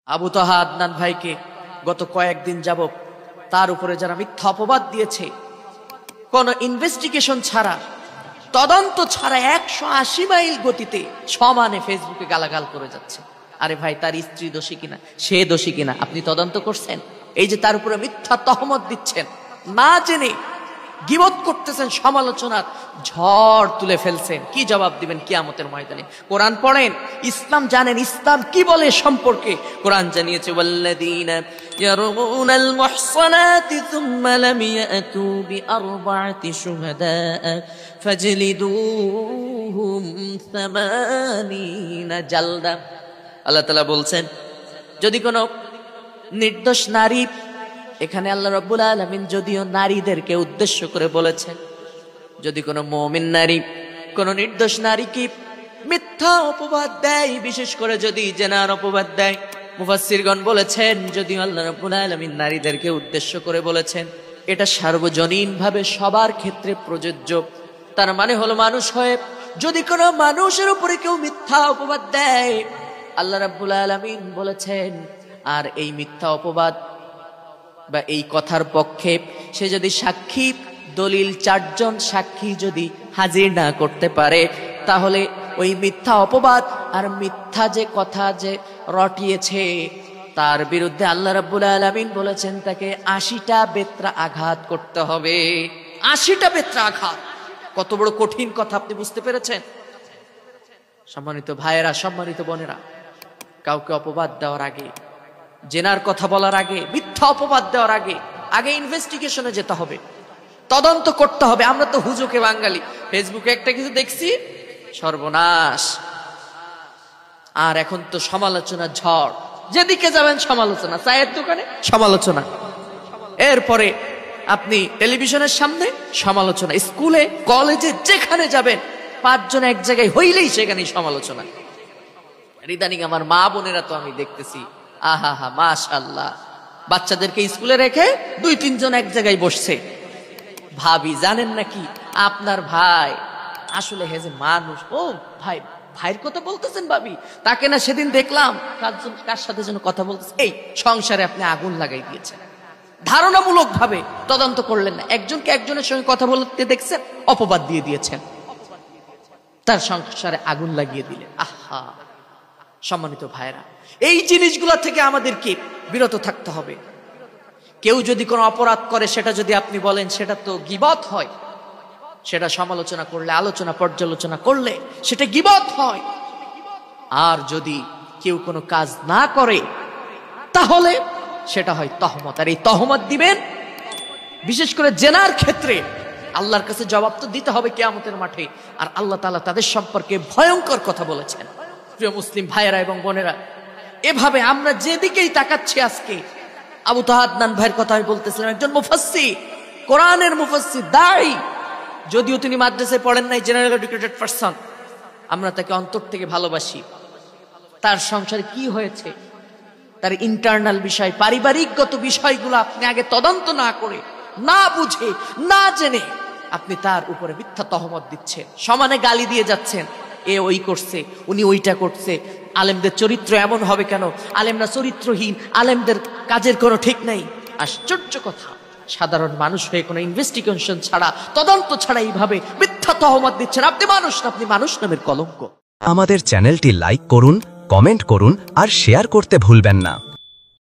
আবু তাহা আদনান ভাইকে গত কয়েকদিন যাবত তার উপরে যারা মিথ্যা অপবাদ দিয়েছে, কোন ইনভেস্টিগেশন ছাড়া, তদন্ত ছাড়া 180 মাইল গতিতে সমানে ফেসবুকে গালাগাল করে যাচ্ছে। আরে ভাই, তার স্ত্রী দোষী কিনা, সে দোষী কিনা আপনি তদন্ত করছেন? এই যে তার উপরে মিথ্যা তহমত দিচ্ছেন, না জেনে গীবত করতেছেন, সমালোচনার ঝড় তুলে ফেলছেন, কি জবাব দিবেন কিয়ামতের ময়দানে? কোরআন পড়েন, ইসলাম জানেন, ইসলাম কি বলে সম্পর্কে। কোরআন জানিয়েছে, ওয়াল্লাযীনা ইয়ারমুনাল মুহসানাতি সুম্মা লাম ইয়াতু বিআরবা'তি শুহাদা ফাজলিদুহুম 80 জালদা। আল্লাহ তাআলা বলছেন, যদি কোনো নির্দোষ নারী, এখানে আল্লাহ রাব্বুল আলামিন যদিও নারীদেরকে উদ্দেশ্য করে বলেছেন, যদি কোনো মুমিন নারী কোনো নির্দোষ নারীকে মিথ্যা অপবাদ দেয়, বিশেষ করে যদি জিনার অপবাদ দেয়, মুফাসসিরগণ বলেছেন যদিও আল্লাহ রাব্বুল আলামিন নারীদেরকে উদ্দেশ্য করে বলেছেন, এটা সার্বজনীনভাবে সবার ক্ষেত্রে প্রযোজ্য। তার মানে হলো, মানুষ হয়ে যদি কোনো মানুষের উপরে কেউ মিথ্যা অপবাদ দেয়, আল্লাহ রাব্বুল আলামিন বলেছেন, আর এই মিথ্যা অপবাদ বা এই কথার পক্ষে সে যদি সাক্ষী, দলিল, 4 জন সাক্ষী যদি হাজির না করতে পারে, তাহলে ওই মিথ্যা অপবাদ আর মিথ্যা যে কথা যে রটিয়েছে তার বিরুদ্ধে আল্লাহ রাব্বুল আলামিন বলেছেন তাকে 80টা বেত্রা আঘাত করতে হবে। 80টা বেত্রা আঘাত, কত বড় কঠিন কথা আপনি বুঝতে পেরেছেন? সম্মানিত ভাইয়েরা, সম্মানিত বোনেরা, কাউকে অপবাদ দেওয়ার আগে, জেনার কথা বলার আগে, মিথ্যা অপবাদ দেওয়ার আগে ইনভেস্টিগেশনে যেতে হবে, তদন্ত করতে হবে। আমরা তো হুজুকে বাঙালি, ফেসবুকে একটা কিছু দেখছি, সর্বনাশ। আর এখন তো সমালোচনা ঝড়, যেদিকে যাবেন সমালোচনা, চায়ের দোকানে সমালোচনা, এরপরে আপনি টেলিভিশনের সামনে সমালোচনা, স্কুলে কলেজে যেখানে যাবেন 5 জন এক জায়গায় হইলেই সেখানেই সমালোচনা। ইদানিং আমার মা বোনেরা তো আমি দেখতেছি, আহা হা, মাশাআল্লাহ, বাচ্চাদেরকে স্কুলে রেখে 2-3 জন এক জায়গায় বসছে। ভাবি, জানেন নাকি আপনার ভাই আসলে হেজে মানুষ? ও ভাই, ভাইয়ের কথা বলতেছেন ভাবি? তাকে না সেদিন দেখলাম কার সাথে যেন কথা বলতেছে, এই সংসারে আপনি আগুন লাগাই দিয়েছেন। ধারণামূলক ভাবে তদন্ত করলেন না, একজনকে একজনের সঙ্গে কথা বলতে দেখছেন, অপবাদ দিয়ে দিয়েছেন, তার সংসারে আগুন লাগিয়ে দিলেন। আহা, সম্মানিত ভাইরা, এই জিনিসগুলো থেকে আমাদেরকে বিরত থাকতে হবে। কেউ যদি কোনো অপরাধ করে, সেটা যদি আপনি বলেন সেটা তো গীবত হয়, সেটা সমালোচনা করলে, আলোচনা পর্যালোচনা করলে সেটা গীবত হয়। আর যদি কেউ কোনো কাজ না করে, তাহলে সেটা হয় তহমত। আর এই তহমত দিবেন বিশেষ করে জেনার ক্ষেত্রে, আল্লাহর কাছে জবাব তো দিতে হবে কিয়ামতের মাঠে। আর আল্লাহ তাআলা তাদের সম্পর্কে ভয়ঙ্কর কথা বলেছেন। প্রিয় মুসলিম ভাইয়েরা এবং বোনেরা, এভাবে আমরা যেদিকেই তাকাচ্ছি, আজকে আবু তাহা আদনান ভাইয়ের কথা আমি বলতেছিলাম, একজন মুফাসসির, কোরআনের মুফাসসির, দাঈ, যদিও তিনি মাদ্রাসায় পড়েন নাই, জেনারেল এডুকেটেড পারসন, আমরা তাকে অন্তর থেকে ভালোবাসি। তার সংসারে কি হয়েছে, তার ইন্টারনাল বিষয়, পারিবারিকগত বিষয়গুলো আপনি আগে তদন্ত না করে, না বুঝে, না জেনে আপনি তার উপরে মিথ্যা তহমত দিচ্ছেন, সমানে গালি দিয়ে যাচ্ছেন, এ ওই করছে, উনি ওইটা করছে, আলেমদের চরিত্র এমন হবে কেন, আলেমরা চরিত্রহীন, আলেমদের কাজের কোনো ঠিক নাই। আশ্চর্য কথা, সাধারণ মানুষ হয়ে কোনো ইনভেস্টিগেশন ছাড়া, তদন্ত ছাড়া এইভাবে মিথ্যা তহমত দিচ্ছেন। আপনি মানুষ না, আপনি মানুষ নামের কলঙ্ক। আমাদের চ্যানেলটি লাইক করুন, কমেন্ট করুন আর শেয়ার করতে ভুলবেন না।